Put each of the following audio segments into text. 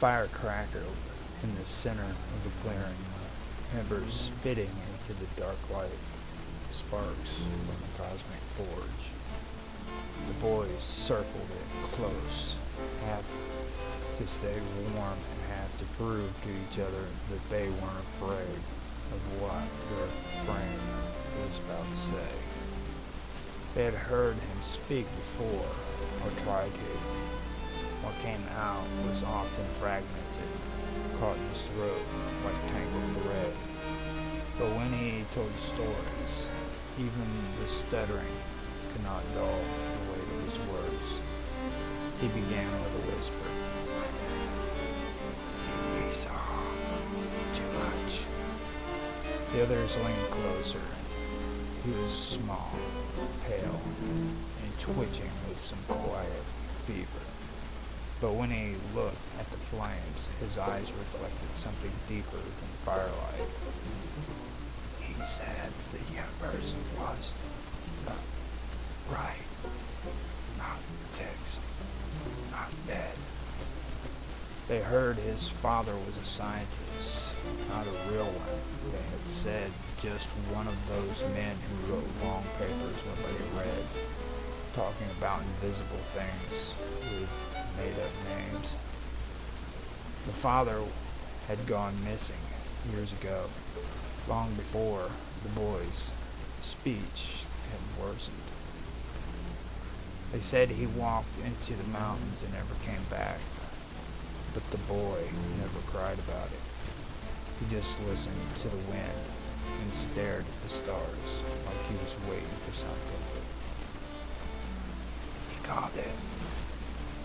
fire crackled in the center of the clearing, embers spitting into the dark light, sparks from the cosmic forge. The boys circled it close, half to stay warm and half to prove to each other that they weren't afraid of what their friend was about to say. They had heard him speak before, or tried to. What came out was often fragmented, caught in his throat like tangled thread. But when he told stories, even the stuttering could not dull the weight of his words. He began with a whisper. He saw too much. The others leaned closer. He was small, pale, and twitching with some quiet fever. But when he looked at the flames, his eyes reflected something deeper than firelight. He said the universe was not right, not fixed, not dead. They heard his father was a scientist, not a real one. They had said just one of those men who wrote long papers nobody read, talking about invisible things with made-up names. The father had gone missing years ago, long before the boys' speech had worsened. They said he walked into the mountains and never came back, but the boy never cried about it. He just listened to the wind and stared at the stars like he was waiting for something. He called it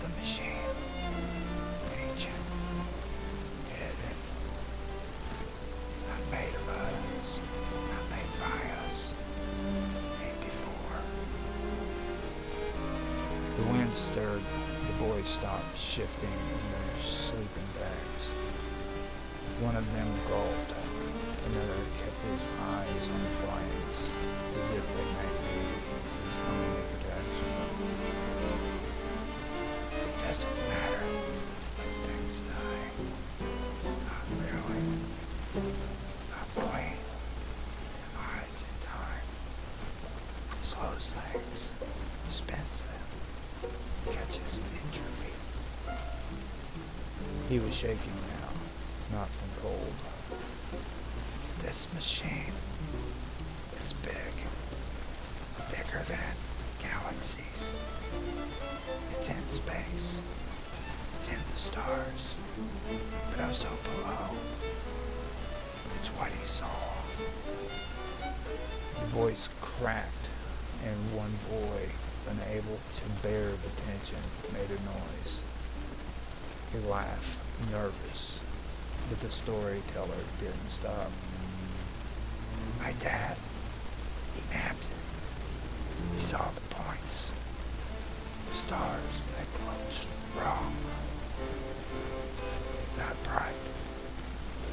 the machine. Ancient. Hidden. Not made of us. Not made by us. Made before. The wind stirred. The boys stopped shifting in their sleeping bags. One of them gulped. Another kept his eyes on the flames, as if they might be his only protection. It doesn't matter when things die. Not really. Not point. It hides in time. Slows things. Spins them. Catches entropy. He was shaking now, not from cold. This machine is big. Bigger than galaxies. It's in space. It's in the stars. But also below. It's what he saw. The voice cracked, and one boy, unable to bear the tension, made a noise. He laughed, nervous, but the storyteller didn't stop. My dad, he napped. He saw the points. The stars, they glowed strong. Not bright.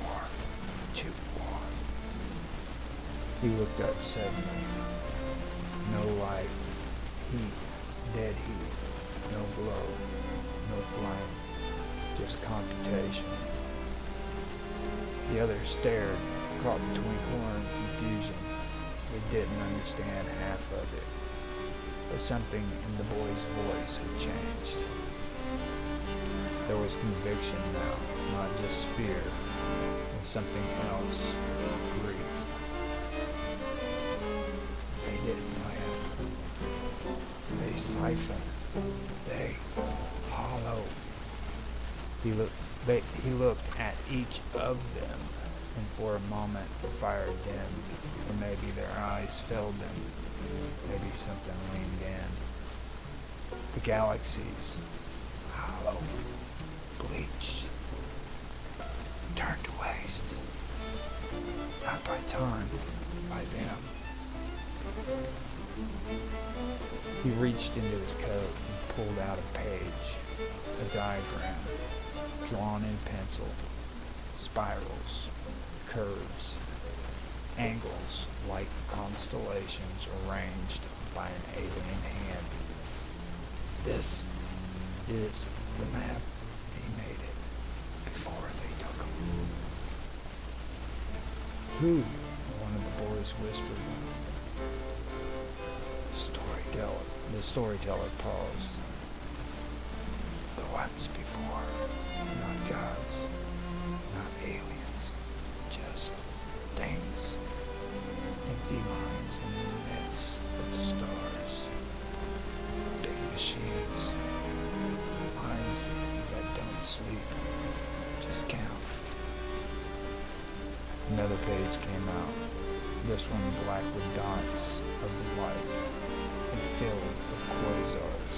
Or too warm. He looked up suddenly. No light. Heat. Dead heat. No glow. No flame. Just computation. The others stared, caught between horror and confusion. They didn't understand half of it, but something in the boy's voice had changed. There was conviction now, not just fear, and something else, grief. They didn't live. They siphoned. They hollow. He looked at each of them, and for a moment the fire dimmed, or maybe their eyes failed them. Maybe something leaned in. The galaxies, hollow, bleached, turned to waste. Not by time, by them. He reached into his coat and pulled out a page, a diagram, drawn in pencil, spirals, curves, angles like constellations arranged by an alien hand. This is the map. He made it. "Who?" one of the boys whispered. The storyteller paused. "The ones before, not gods, not aliens, just things, empty minds in the midst of stars, big machines, minds that don't sleep, just count." Another page came out, this one black with dots of light and filled with quasars.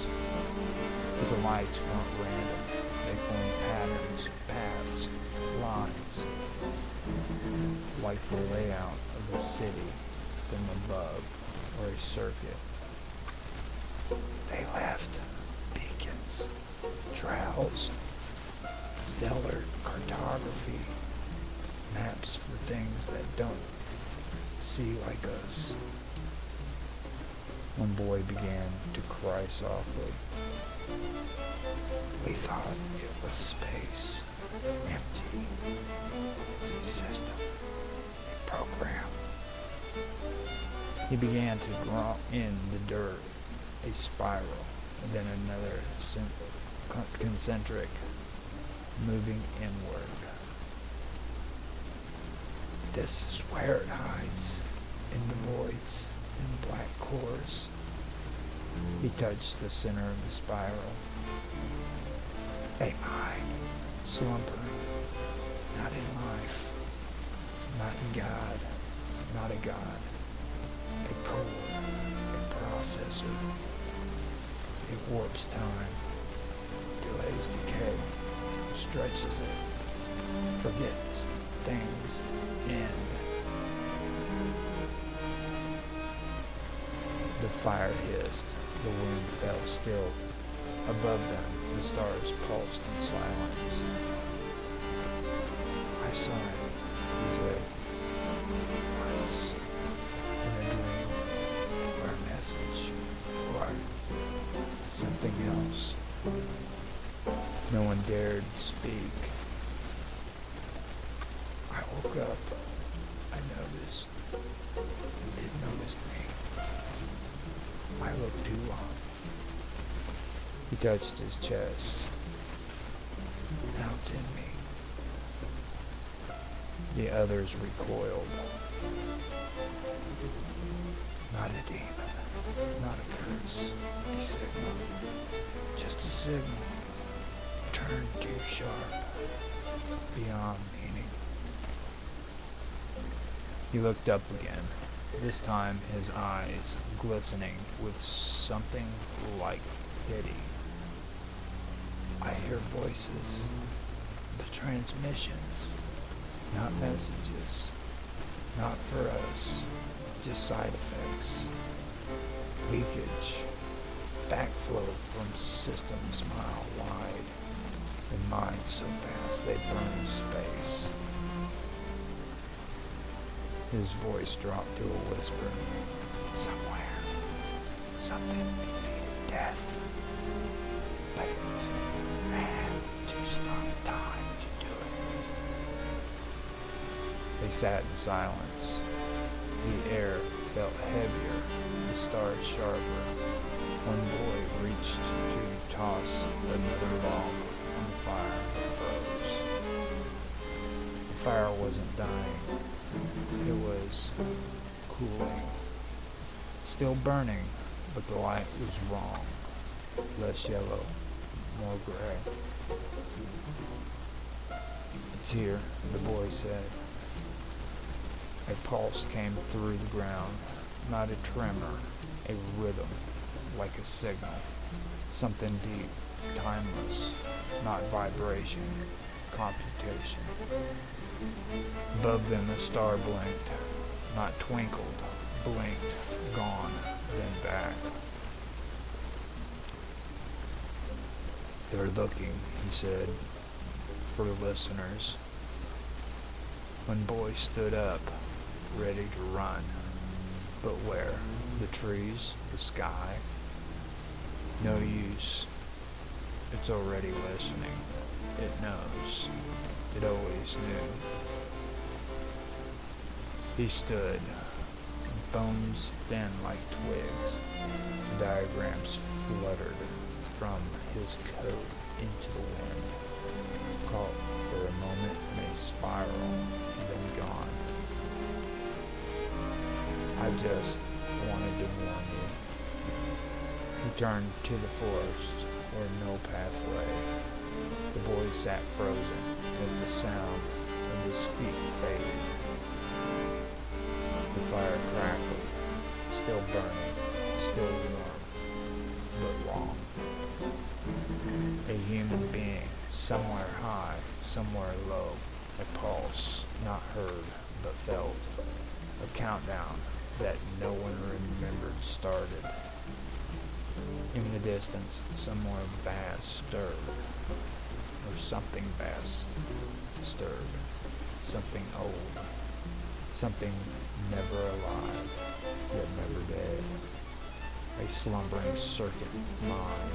But the lights weren't random. They formed patterns, paths, lines, like the layout of a city from above or a circuit. They left beacons, trails, stellar cartography, maps for things that don't see like us. One boy began to cry softly. "We thought it was space, empty. It's a system, a program." He began to draw in the dirt, a spiral, then another concentric, moving inward. "This is where it hides, in the voids and black cores." He touched the center of the spiral. "A mind, slumbering, not in life, not in God, not a God, a core, a processor. It warps time, delays decay, stretches it, forgets things end." The fire hissed, the wind fell still. Above them, the stars pulsed in silence. "I saw it," he said. "Once, in a dream, or a message, or something else." No one dared speak. "I woke up. I noticed. It noticed me. I looked too long." He touched his chest. "Now it's in me." The others recoiled. "Not a demon, not a curse, a signal. Just a signal. Turned too sharp, beyond meaning." He looked up again, this time his eyes glistening with something like pity. "I hear voices, the transmissions, not messages, not for us, just side effects, leakage, backflow from systems mile wide, and minds so fast they burn space." His voice dropped to a whisper. "Somewhere, something defeated death, but it's mad to stop time to do it." They sat in silence. The air felt heavier, the stars sharper. One boy reached to toss another log on the fire that froze. The fire wasn't dying. It was cooling. Still burning, but the light was wrong. Less yellow, more gray. "It's here," the boy said. A pulse came through the ground, not a tremor, a rhythm, like a signal. Something deep, timeless, not vibration, computation. Above them a star blinked, not twinkled, blinked, gone, then back. "They're looking," he said, for the listeners. One boy stood up, ready to run. But where? The trees? The sky? No use. It's already listening. It knows. It always knew. He stood, bones thin like twigs. Diagrams fluttered from his coat into the wind, caught for a moment in a spiral, then gone. I just wanted to warn you. He turned to the forest, where no path lay. The boy sat frozen as the sound of his feet faded. The fire crackled, still burning, still warm, but long. A human being, somewhere high, somewhere low, a pulse, not heard, but felt. A countdown that no one remembered started. In the distance, somewhere vast stirred, or something vast stirred, something old, something never alive, yet never dead. A slumbering circuit mind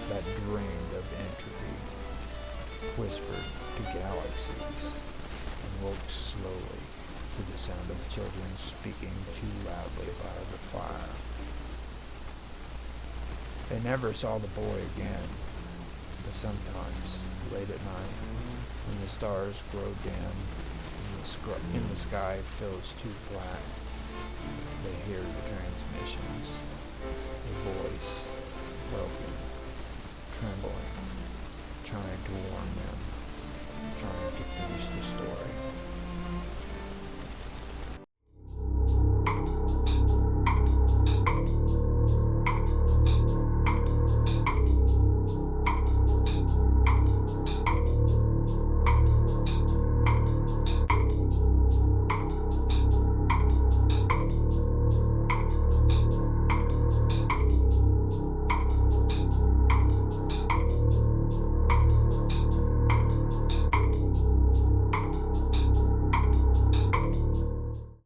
that dreamed of entropy, whispered to galaxies, and woke slowly to the sound of children speaking too loudly by the fire. They never saw the boy again, but sometimes, late at night, when the stars grow dim and the sky feels too flat, they hear the transmissions, a voice